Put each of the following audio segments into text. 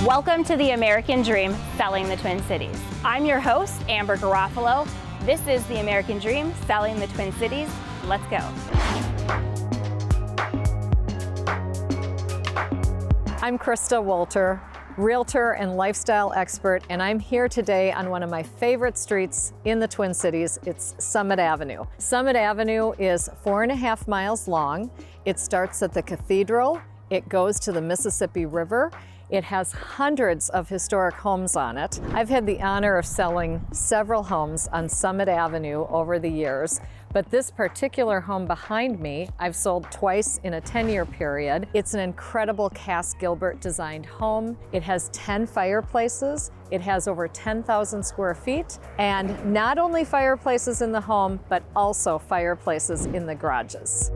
Welcome to the American Dream, Selling the Twin Cities. I'm your host, Amber Garofalo. This is the American Dream, Selling the Twin Cities. Let's go. I'm Krista Wolter, realtor and lifestyle expert, and I'm here today on one of my favorite streets in the Twin Cities. It's Summit Avenue. Summit Avenue is 4.5 miles long. It starts at the cathedral. It goes to the Mississippi River. It has hundreds of historic homes on it. I've had the honor of selling several homes on Summit Avenue over the years, but this particular home behind me, I've sold twice in a 10-year period. It's an incredible Cass Gilbert designed home. It has 10 fireplaces. It has over 10,000 square feet, and not only fireplaces in the home, but also fireplaces in the garages.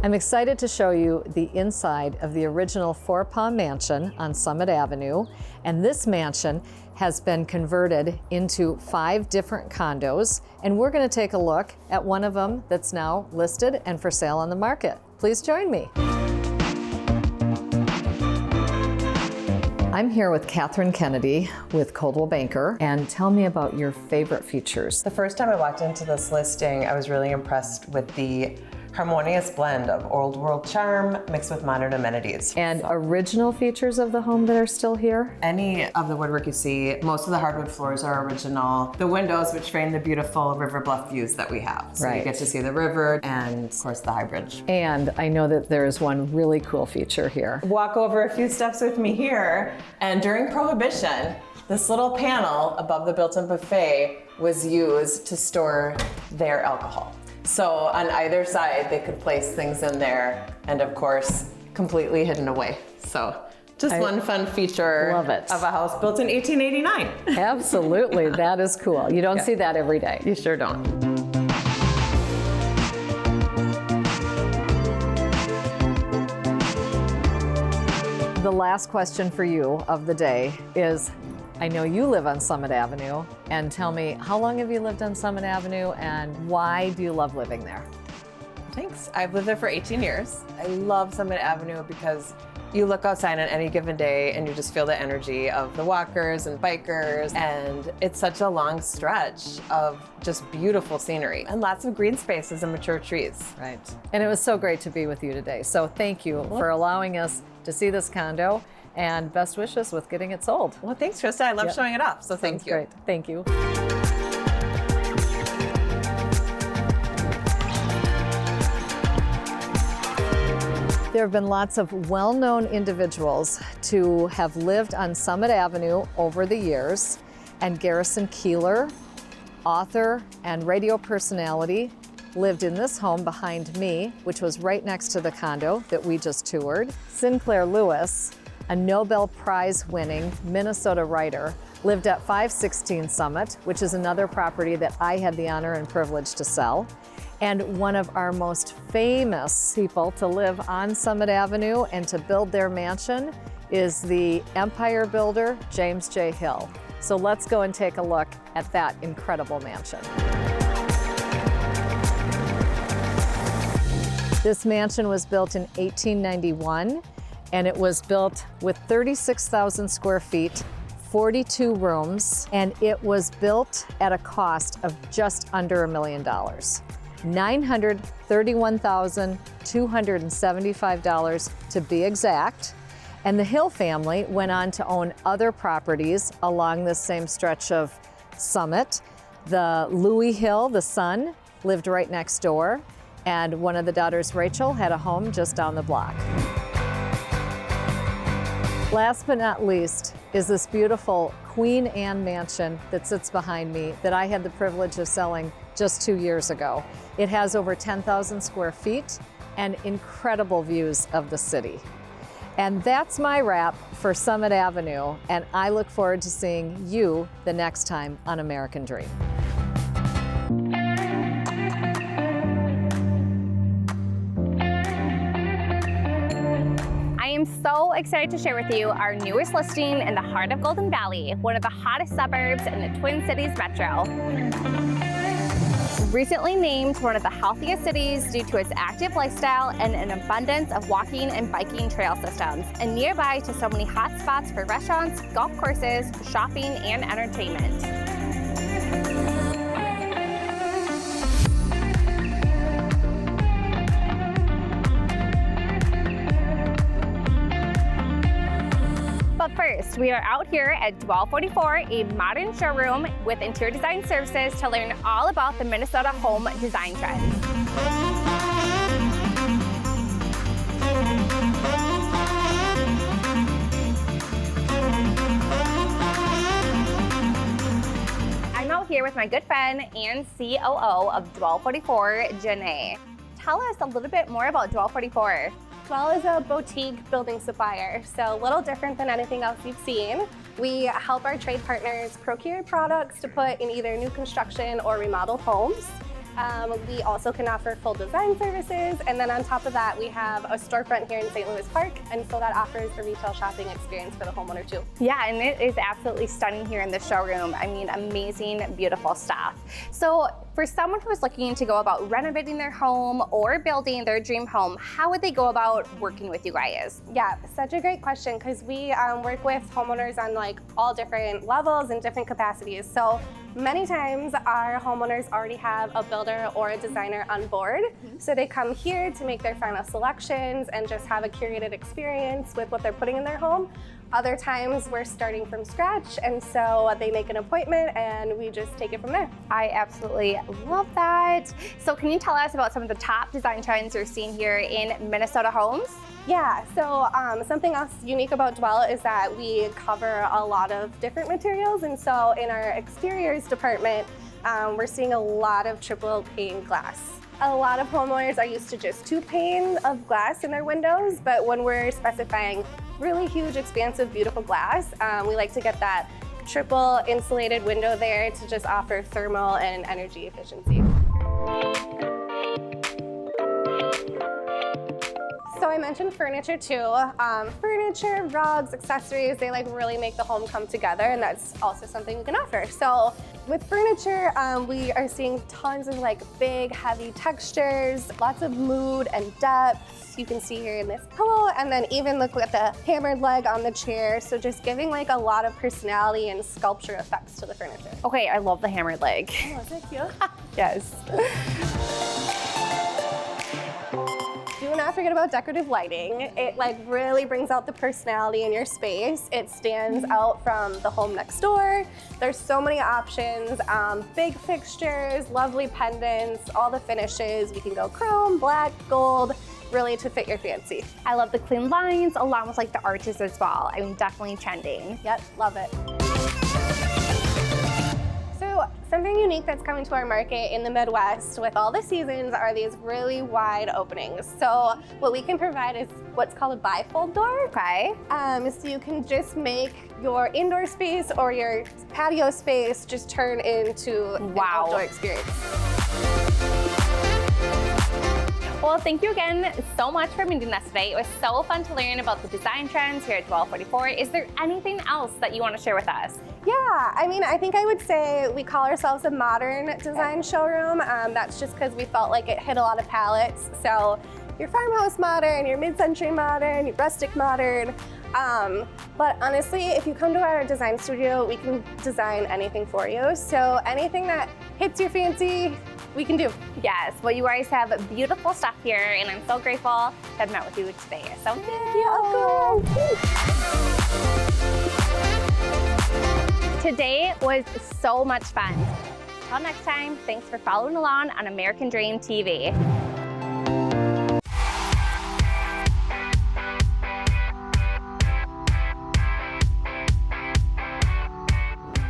I'm excited to show you the inside of the original Four Paw Mansion on Summit Avenue, and this mansion has been converted into 5 different condos, and we're going to take a look at one of them that's now listed and for sale on the market. Please join me. I'm here with Catherine Kennedy with Coldwell Banker, and tell me about your favorite features. The first time I walked into this listing, I was really impressed with the harmonious blend of old world charm mixed with modern amenities. And original features of the home that are still here? Any of the woodwork you see, most of the hardwood floors are original. The windows, which frame the beautiful river bluff views that we have. So you get to see the river and of course the high bridge. And I know that there's one really cool feature here. Walk over a few steps with me here, and during Prohibition, this little panel above the built-in buffet was used to store their alcohol. So on either side, they could place things in there, and of course, completely hidden away. So just one fun feature of a house built in 1889. Absolutely, that is cool. You don't see that every day. You sure don't. The last question for you of the day is, I know you live on Summit Avenue, and tell me, how long have you lived on Summit Avenue and why do you love living there? Thanks. I've lived there for 18 years. I love Summit Avenue because you look outside on any given day and you just feel the energy of the walkers and bikers, and it's such a long stretch of just beautiful scenery and lots of green spaces and mature trees. Right. And it was so great to be with you today. So thank you for allowing us to see this condo, and best wishes with getting it sold. Well, thanks, Krista. I love showing it off, so thank you. Great. Thank you. There have been lots of well-known individuals to have lived on Summit Avenue over the years, and Garrison Keillor, author and radio personality, lived in this home behind me, which was right next to the condo that we just toured. Sinclair Lewis, a Nobel Prize-winning Minnesota writer, lived at 516 Summit, which is another property that I had the honor and privilege to sell. And one of our most famous people to live on Summit Avenue and to build their mansion is the empire builder, James J. Hill. So let's go and take a look at that incredible mansion. This mansion was built in 1891, and it was built with 36,000 square feet, 42 rooms, and it was built at a cost of just under $1 million. $931,275 to be exact. And the Hill family went on to own other properties along this same stretch of Summit. The Louis Hill, the son, lived right next door, and one of the daughters, Rachel, had a home just down the block. Last but not least is this beautiful Queen Anne mansion that sits behind me that I had the privilege of selling just 2 years ago. It has over 10,000 square feet and incredible views of the city. And that's my wrap for Summit Avenue, and I look forward to seeing you the next time on American Dream. I am so excited to share with you our newest listing in the heart of Golden Valley, one of the hottest suburbs in the Twin Cities metro. Recently named one of the healthiest cities due to its active lifestyle and an abundance of walking and biking trail systems, and nearby to so many hot spots for restaurants, golf courses, shopping, and entertainment. But first, we are out here at 1244, a modern showroom with interior design services to learn all about the Minnesota home design trends. I'm out here with my good friend and COO of 1244, Janae. Tell us a little bit more about 1244. Dwell is a boutique building supplier, so a little different than anything else you've seen. We help our trade partners procure products to put in either new construction or remodeled homes. We also can offer full design services, and then on top of that, we have a storefront here in St. Louis Park, and so that offers a retail shopping experience for the homeowner too. Yeah, and it is absolutely stunning here in the showroom. I mean, amazing, beautiful stuff. So for someone who is looking to go about renovating their home or building their dream home, how would they go about working with you guys? Yeah, such a great question, because we work with homeowners on like all different levels and different capacities. So many times our homeowners already have a builder or a designer on board. So they come here to make their final selections and just have a curated experience with what they're putting in their home. Other times we're starting from scratch, and so they make an appointment and we just take it from there. I absolutely love that. So can you tell us about some of the top design trends you're seeing here in Minnesota homes? Yeah, so something else unique about Dwell is that we cover a lot of different materials, and so in our exteriors department, we're seeing a lot of triple pane glass. A lot of homeowners are used to just 2 pane of glass in their windows, but when we're specifying really huge, expansive, beautiful glass, we like to get that triple insulated window there to just offer thermal and energy efficiency. So I mentioned furniture too. Furniture, rugs, accessories, they like really make the home come together, and that's also something we can offer. So with furniture, we are seeing tons of like big, heavy textures, lots of mood and depth. You can see here in this pillow, and then even look at the hammered leg on the chair. So just giving like a lot of personality and sculpture effects to the furniture. Okay, I love the hammered leg. Oh, is it cute? Yes. Do not forget about decorative lighting. It like really brings out the personality in your space. It stands out from the home next door. There's so many options, big fixtures, lovely pendants, all the finishes. We can go chrome, black, gold, really to fit your fancy. I love the clean lines along with like the arches as well. I mean, definitely trending. Yep, love it. So something unique that's coming to our market in the Midwest with all the seasons are these really wide openings. So what we can provide is what's called a bifold door. Okay. So you can just make your indoor space or your patio space just turn into an outdoor experience. Well, thank you again so much for meeting us today. It was so fun to learn about the design trends here at 1244. Is there anything else that you want to share with us? Yeah, I mean, I think I would say we call ourselves a modern design showroom. That's just because we felt like it hit a lot of palettes. So your farmhouse modern, your mid-century modern, your rustic modern. But honestly, if you come to our design studio, we can design anything for you. So anything that hits your fancy, we can do. Yes, well, you guys have beautiful stuff here, and I'm so grateful to have met with you today. So thank you. Today was so much fun. Until next time, thanks for following along on American Dream TV.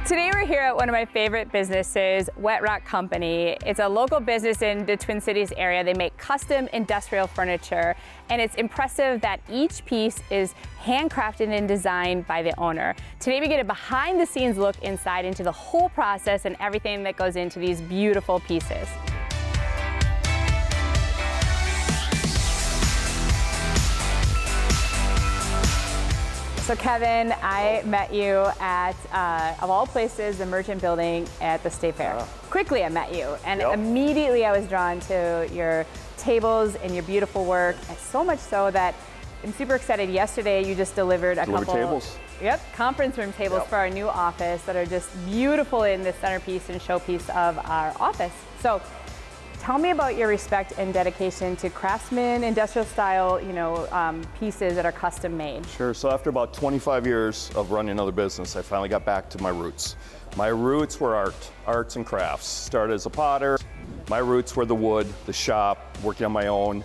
Today we're here at one of my favorite businesses, Wet Rock Company. It's a local business in the Twin Cities area. They make custom industrial furniture, and it's impressive that each piece is handcrafted and designed by the owner. Today we get a behind the scenes look inside into the whole process and everything that goes into these beautiful pieces. So Kevin, I met you at, of all places, the Merchant Building at the State Fair. Quickly I met you, and immediately I was drawn to your tables and your beautiful work, and so much so that I'm super excited. Yesterday you just delivered a couple tables. Conference room tables for our new office that are just beautiful in the centerpiece and showpiece of our office. So tell me about your respect and dedication to craftsman, industrial style, pieces that are custom made. Sure, so after about 25 years of running another business, I finally got back to my roots. My roots were arts and crafts. Started as a potter. My roots were the wood, the shop, working on my own,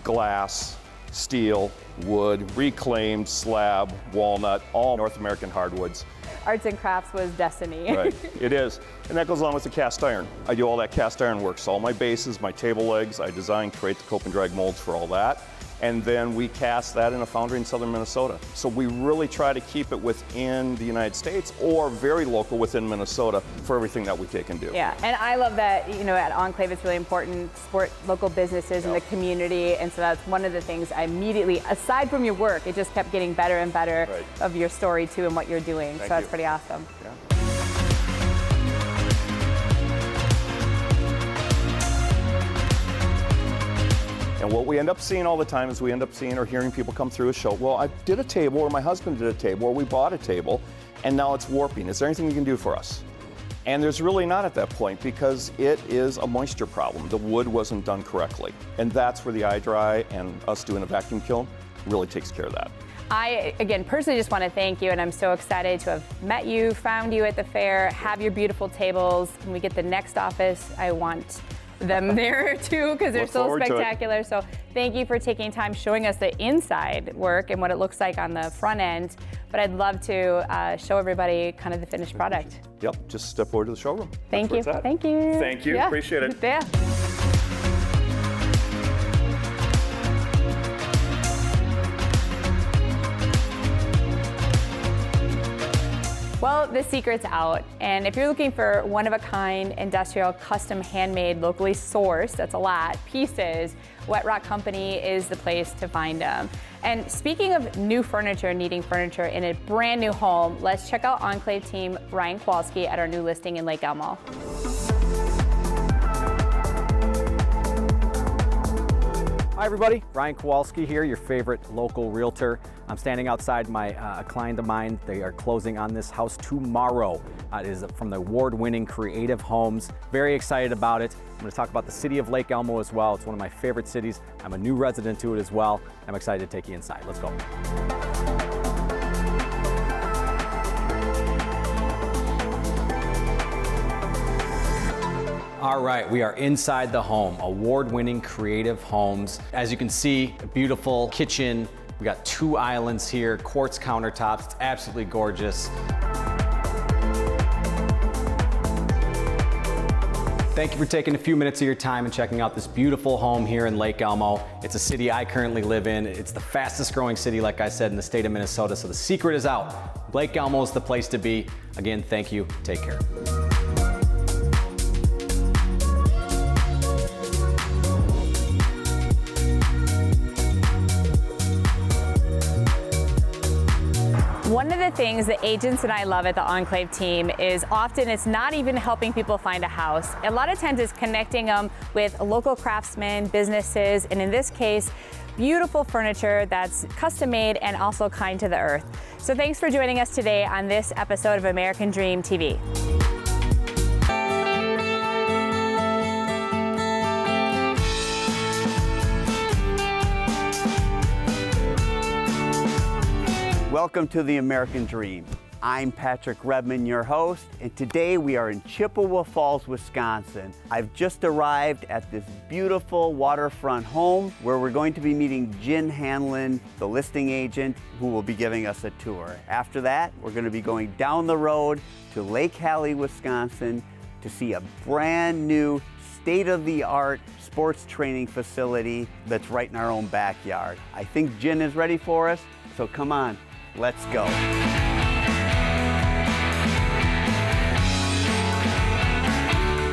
glass, steel, wood, reclaimed, slab, walnut, all North American hardwoods. Arts and crafts was destiny. Right, it is. And that goes along with the cast iron. I do all that cast iron work. So all my bases, my table legs, I design, create the cope and drag molds for all that. And then we cast that in a foundry in southern Minnesota. So we really try to keep it within the United States or very local within Minnesota for everything that we take and do. Yeah, and I love that, at Enclave it's really important to support local businesses in the community, and so that's one of the things I immediately, aside from your work, it just kept getting better and better of your story too and what you're doing. So that's pretty awesome. Yeah. And what we end up seeing all the time is we end up seeing or hearing people come through a show, well, I did a table, or my husband did a table, or we bought a table, and now it's warping. Is there anything you can do for us? And there's really not at that point, because it is a moisture problem. The wood wasn't done correctly. And that's where the iDry and us doing a vacuum kiln really takes care of that. I, again, personally just want to thank you, and I'm so excited to have met you, found you at the fair, have your beautiful tables. When we get the next office, I want them there too, because they're so spectacular. So thank you for taking time showing us the inside work and what it looks like on the front end. But I'd love to show everybody kind of the finished product. Yep, just step forward to the showroom. Thank you. Thank you. Thank you. Appreciate it. Yeah. Well, the secret's out, and if you're looking for one-of-a-kind, industrial, custom, handmade, locally sourced, that's a lot, pieces, Wet Rock Company is the place to find them. And speaking of new furniture, needing furniture in a brand new home, let's check out Enclave team Ryan Kowalski at our new listing in Lake Elmo. Hi everybody, Ryan Kowalski here, your favorite local realtor. I'm standing outside a client of mine. They are closing on this house tomorrow. It is from the award-winning Creative Homes. Very excited about it. I'm going to talk about the city of Lake Elmo as well. It's one of my favorite cities. I'm a new resident to it as well. I'm excited to take you inside. Let's go. All right, we are inside the home, award-winning Creative Homes. As you can see, a beautiful kitchen. We got 2 islands here, quartz countertops. It's absolutely gorgeous. Thank you for taking a few minutes of your time and checking out this beautiful home here in Lake Elmo. It's a city I currently live in. It's the fastest growing city, like I said, in the state of Minnesota, so the secret is out. Lake Elmo is the place to be. Again, thank you, take care. One of the things that agents and I love at the Enclave team is often it's not even helping people find a house. A lot of times it's connecting them with local craftsmen, businesses, and in this case, beautiful furniture that's custom made and also kind to the earth. So thanks for joining us today on this episode of American Dream TV. Welcome to the American Dream. I'm Patrick Redman, your host, and today we are in Chippewa Falls, Wisconsin. I've just arrived at this beautiful waterfront home where we're going to be meeting Jen Hanlon, the listing agent, who will be giving us a tour. After that, we're going to be going down the road to Lake Hallie, Wisconsin to see a brand new state-of-the-art sports training facility that's right in our own backyard. I think Jen is ready for us, so come on. Let's go.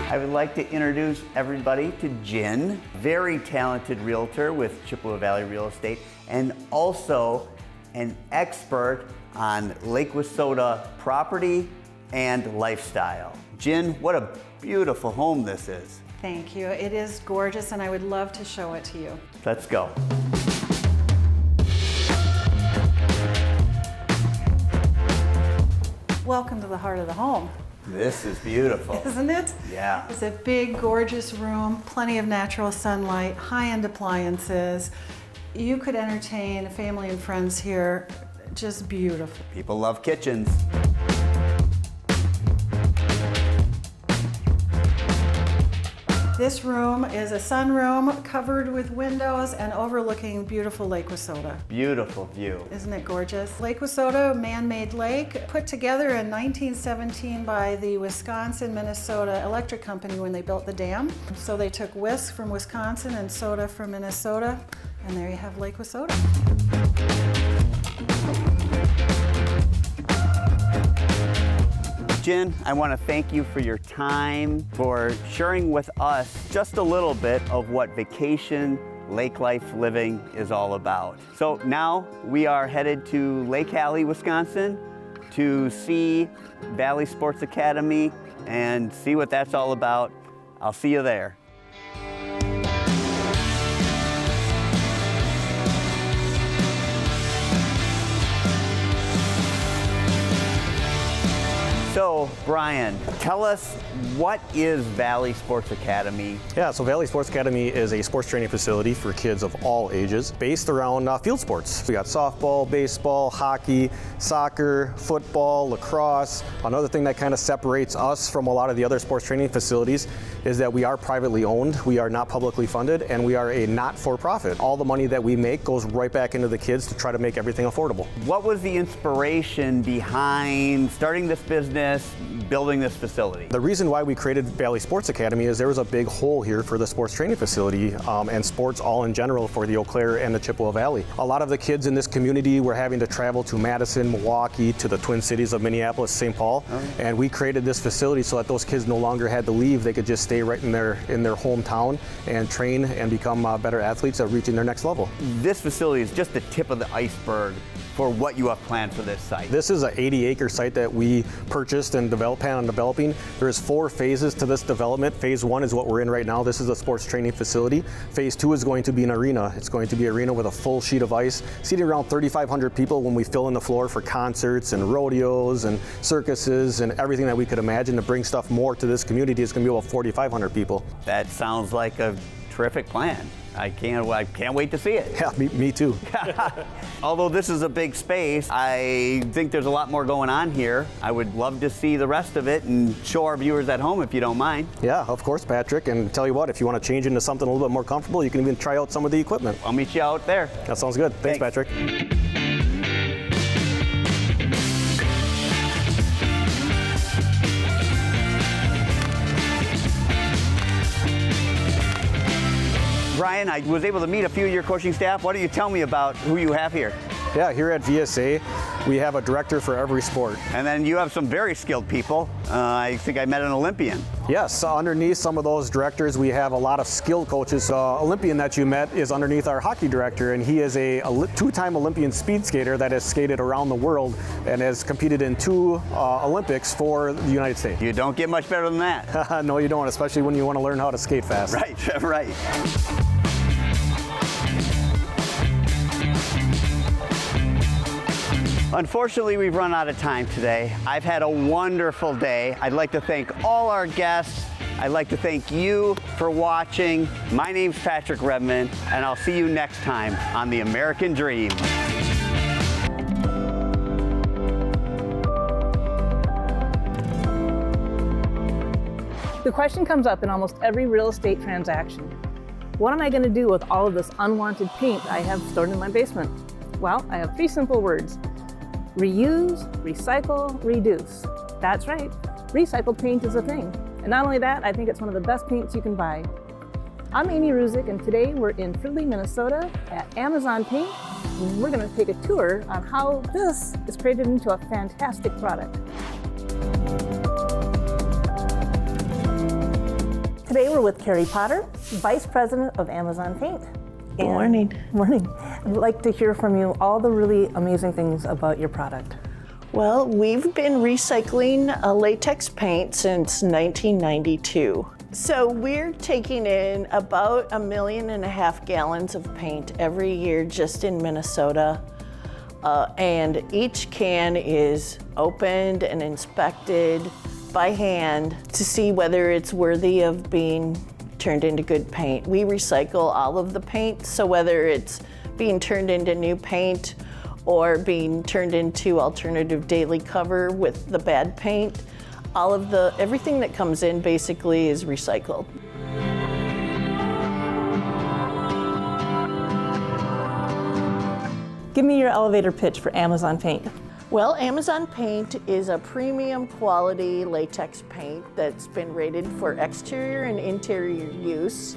I would like to introduce everybody to Jen, very talented realtor with Chippewa Valley Real Estate, and also an expert on Lake Wissota property and lifestyle. Jen, what a beautiful home this is. Thank you. It is gorgeous, and I would love to show it to you. Let's go. Welcome to the heart of the home, This is beautiful. isn't it? Yeah. It's a big, gorgeous room, plenty of natural sunlight, high-end appliances. You could entertain family and friends here. Just beautiful. People love kitchens. This room is a sunroom covered with windows and overlooking beautiful Lake Wissota. Beautiful view. Isn't it gorgeous? Lake Wissota, man-made lake, put together in 1917 by the Wisconsin-Minnesota Electric Company when they built the dam. So they took whisk from Wisconsin and soda from Minnesota, and there you have Lake Wissota. Jen, I want to thank you for your time, for sharing with us just a little bit of what vacation lake life living is all about. So now we are headed to Lake Hallie, Wisconsin to see Valley Sports Academy and see what that's all about. I'll see you there. So, Brian, tell us, what is Valley Sports Academy? Yeah, so Valley Sports Academy is a sports training facility for kids of all ages based around field sports. We got softball, baseball, hockey, soccer, football, lacrosse. Another thing that kind of separates us from a lot of the other sports training facilities is that we are privately owned, we are not publicly funded, and we are a not-for-profit. All the money that we make goes right back into the kids to try to make everything affordable. What was the inspiration behind starting this business, building this facility? The reason why we created Valley Sports Academy is there was a big hole here for the sports training facility and sports all in general for the Eau Claire and the Chippewa Valley. A lot of the kids in this community were having to travel to Madison, Milwaukee, to the Twin Cities of Minneapolis, St. Paul, and we created this facility so that those kids no longer had to leave. They could just stay right in their hometown and train and become better athletes at reaching their next level. This facility is just the tip of the iceberg for what you have planned for this site. This is an 80-acre site that we purchased and plan on developing. There's 4 phases to this development. Phase 1 is what we're in right now. This is a sports training facility. Phase 2 is going to be an arena. It's going to be an arena with a full sheet of ice, seating around 3,500 people when we fill in the floor for concerts and rodeos and circuses and everything that we could imagine to bring stuff more to this community. It's going to be about 4,500 people. That sounds like a terrific plan. I can't wait to see it. Yeah, me too. Although this is a big space, I think there's a lot more going on here. I would love to see the rest of it and show our viewers at home if you don't mind. Yeah, of course, Patrick. And tell you what, if you want to change into something a little bit more comfortable, you can even try out some of the equipment. I'll meet you out there. That sounds good. Thanks, Patrick. Brian, I was able to meet a few of your coaching staff. Why don't you tell me about who you have here? Yeah, here at VSA, we have a director for every sport. And then you have some very skilled people. I think I met an Olympian. Yes, underneath some of those directors, we have a lot of skilled coaches. Olympian that you met is underneath our hockey director, and he is a 2-time Olympian speed skater that has skated around the world and has competed in 2 Olympics for the United States. You don't get much better than that. No, you don't, especially when you want to learn how to skate fast. Right, right. Unfortunately, we've run out of time today. I've had a wonderful day. I'd like to thank all our guests. I'd like to thank you for watching. My name's Patrick Redmond, and I'll see you next time on The American Dream. The question comes up in almost every real estate transaction. What am I going to do with all of this unwanted paint I have stored in my basement? Well, I have 3 simple words. Reuse, recycle, reduce. That's right, recycled paint is a thing. And not only that, I think it's one of the best paints you can buy. I'm Amy Ruzick, and today we're in Fridley, Minnesota at Amazon Paint. And we're gonna take a tour on how this is created into a fantastic product. Today we're with Carrie Potter, Vice President of Amazon Paint. Good morning. Morning. I'd like to hear from you all the really amazing things about your product. Well, we've been recycling latex paint since 1992. So we're taking in about 1.5 million gallons of paint every year just in Minnesota. And each can is opened and inspected by hand to see whether it's worthy of being turned into good paint. We recycle all of the paint, so whether it's being turned into new paint or being turned into alternative daily cover with the bad paint, everything that comes in basically is recycled. Give me your elevator pitch for Amazon Paint. Well, Amazon Paint is a premium quality latex paint that's been rated for exterior and interior use.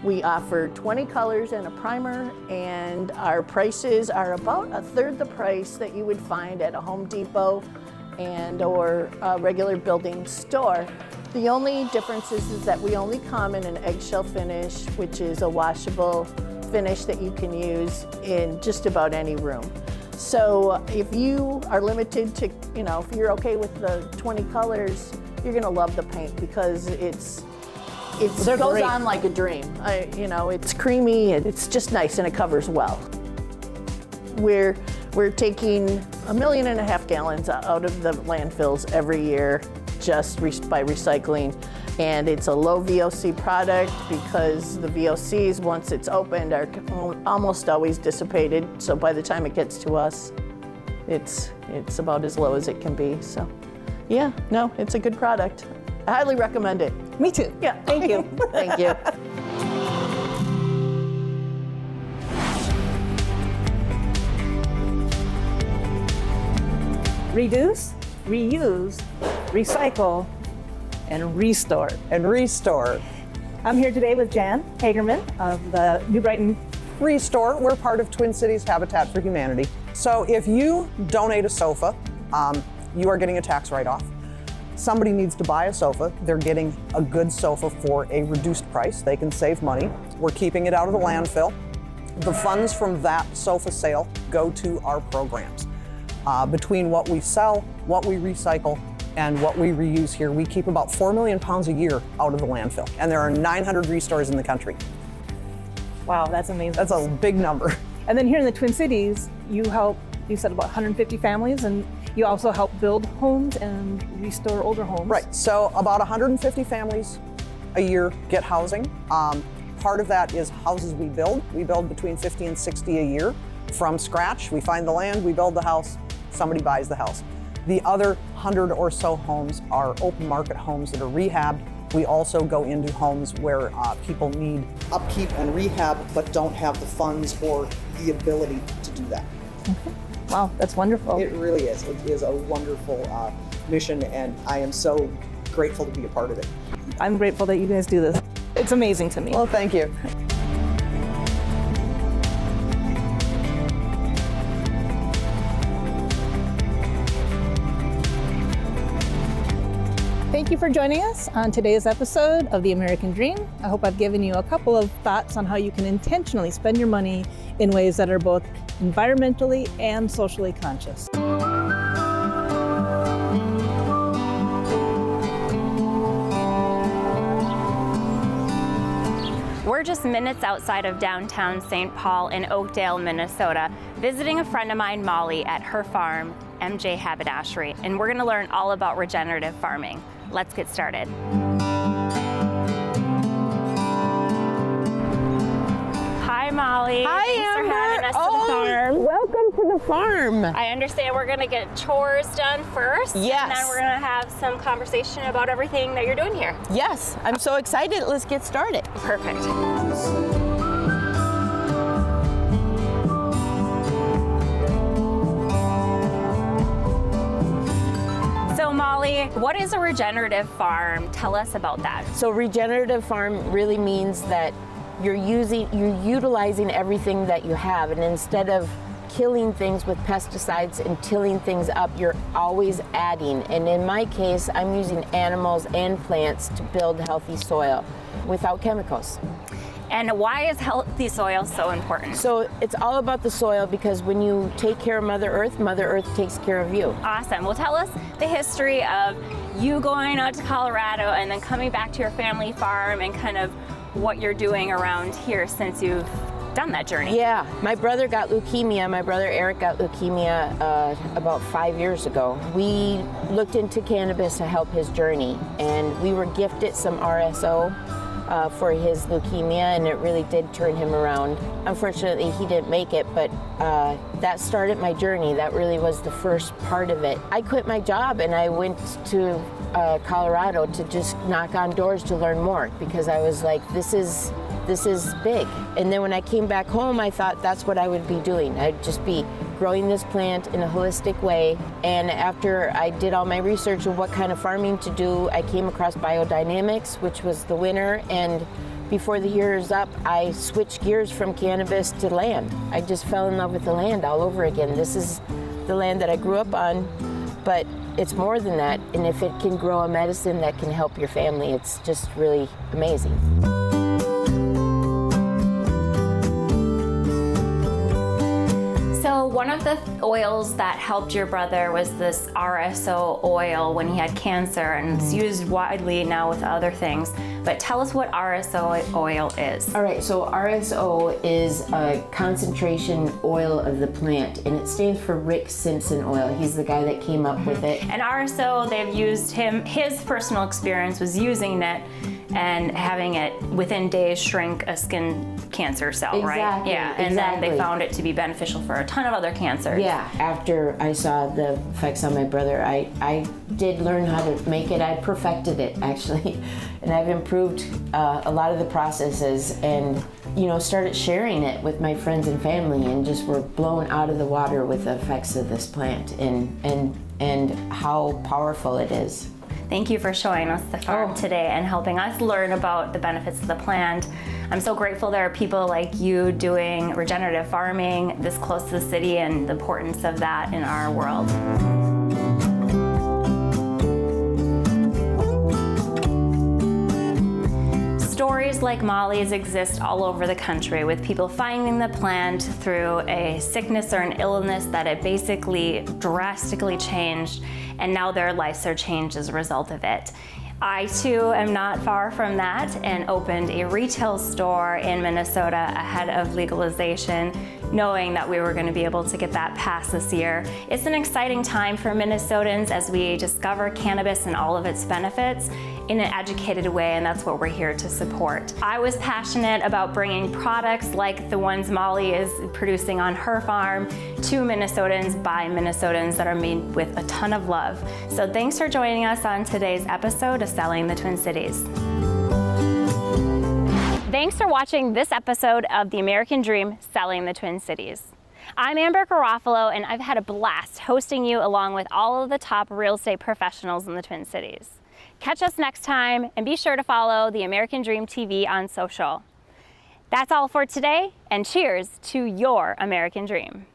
We offer 20 colors and a primer, and our prices are about 1/3 the price that you would find at a Home Depot or a regular building store. The only difference is that we only come in an eggshell finish, which is a washable finish that you can use in just about any room. So if you are limited to, if you're okay with the 20 colors, you're gonna love the paint because it goes on like a dream. It's creamy, it's just nice, and it covers well. We're taking 1.5 million gallons out of the landfills every year just by recycling. And it's a low VOC product because the VOCs, once it's opened, are almost always dissipated. So by the time it gets to us, it's about as low as it can be. So yeah, no, it's a good product. I highly recommend it. Me too. Yeah, thank you. Thank you. Reduce, reuse, recycle, and restore. I'm here today with Jan Hagerman of the New Brighton Restore. We're part of Twin Cities Habitat for Humanity. So if you donate a sofa, you are getting a tax write-off. Somebody needs to buy a sofa, they're getting a good sofa for a reduced price. They can save money. We're keeping it out of the landfill. The funds from that sofa sale go to our programs. Between what we sell, what we recycle, and what we reuse here, we keep about 4 million pounds a year out of the landfill. And there are 900 restores in the country. Wow, that's amazing. That's a big number. And then here in the Twin Cities, you said about 150 families, and you also help build homes and restore older homes. Right, so about 150 families a year get housing. Part of that is houses we build. We build between 50 and 60 a year from scratch. We find the land, we build the house, somebody buys the house. The other 100 or so homes are open market homes that are rehabbed. We also go into homes where people need upkeep and rehab, but don't have the funds or the ability to do that. Mm-hmm. Wow, that's wonderful. It really is. It is a wonderful mission, and I am so grateful to be a part of it. I'm grateful that you guys do this. It's amazing to me. Well, thank you. Thank you for joining us on today's episode of The American Dream. I hope I've given you a couple of thoughts on how you can intentionally spend your money in ways that are both environmentally and socially conscious. We're just minutes outside of downtown St. Paul in Oakdale, Minnesota, visiting a friend of mine, Molly, at her farm, MJ Habadashary, and we're gonna learn all about regenerative farming. Let's get started. Hi, Molly. Hi, Thanks Amber. for having us to the farm. Welcome to the farm. I understand we're gonna get chores done first. Yes. And then we're gonna have some conversation about everything that you're doing here. Yes, I'm so excited. Let's get started. Perfect. So Molly, what is a regenerative farm? Tell us about that. So regenerative farm really means that you're utilizing everything that you have, and instead of killing things with pesticides and tilling things up, you're always adding. And in my case, I'm using animals and plants to build healthy soil without chemicals. And why is healthy soil so important? So it's all about the soil, because when you take care of Mother Earth takes care of you. Awesome. Well, tell us the history of you going out to Colorado and then coming back to your family farm, and kind of what you're doing around here since you've done that journey. Yeah, my brother got leukemia. My brother Eric got leukemia about 5 years ago. We looked into cannabis to help his journey, and we were gifted some RSO for his leukemia, and it really did turn him around. Unfortunately, he didn't make it, but that started my journey. That really was the first part of it. I quit my job and I went to Colorado to just knock on doors to learn more, because I was like, this is big. And then when I came back home, I thought that's what I would be doing. I'd just be growing this plant in a holistic way. And after I did all my research of what kind of farming to do, I came across biodynamics, which was the winner. And before the year is up, I switched gears from cannabis to land. I just fell in love with the land all over again. This is the land that I grew up on, but it's more than that. And if it can grow a medicine that can help your family, it's just really amazing. So one of the oils that helped your brother was this RSO oil when he had cancer, and it's used widely now with other things. But tell us what RSO oil is. All right, so RSO is a concentration oil of the plant, and it stands for Rick Simpson oil. He's the guy that came up with it. And RSO, they've used his personal experience was using it and having it within days shrink a skin cancer cell, right? Exactly, Yeah, and then exactly. they found it to be beneficial for a ton of other cancers. Yeah, after I saw the effects on my brother, I did learn how to make it. I perfected it, actually. And I've improved a lot of the processes, and started sharing it with my friends and family, and just were blown out of the water with the effects of this plant and how powerful it is. Thank you for showing us the farm today and helping us learn about the benefits of the plant. I'm so grateful there are people like you doing regenerative farming this close to the city, and the importance of that in our world. Stories like Molly's exist all over the country, with people finding the plant through a sickness or an illness that it basically drastically changed, and now their lives are changed as a result of it. I too am not far from that and opened a retail store in Minnesota ahead of legalization, knowing that we were going to be able to get that passed this year. It's an exciting time for Minnesotans as we discover cannabis and all of its benefits in an educated way, and that's what we're here to support. I was passionate about bringing products like the ones Molly is producing on her farm to Minnesotans by Minnesotans that are made with a ton of love. So thanks for joining us on today's episode of Selling the Twin Cities. Thanks for watching this episode of The American Dream, Selling the Twin Cities. I'm Amber Garofalo, and I've had a blast hosting you along with all of the top real estate professionals in the Twin Cities. Catch us next time, and be sure to follow The American Dream TV on social. That's all for today, and cheers to your American Dream.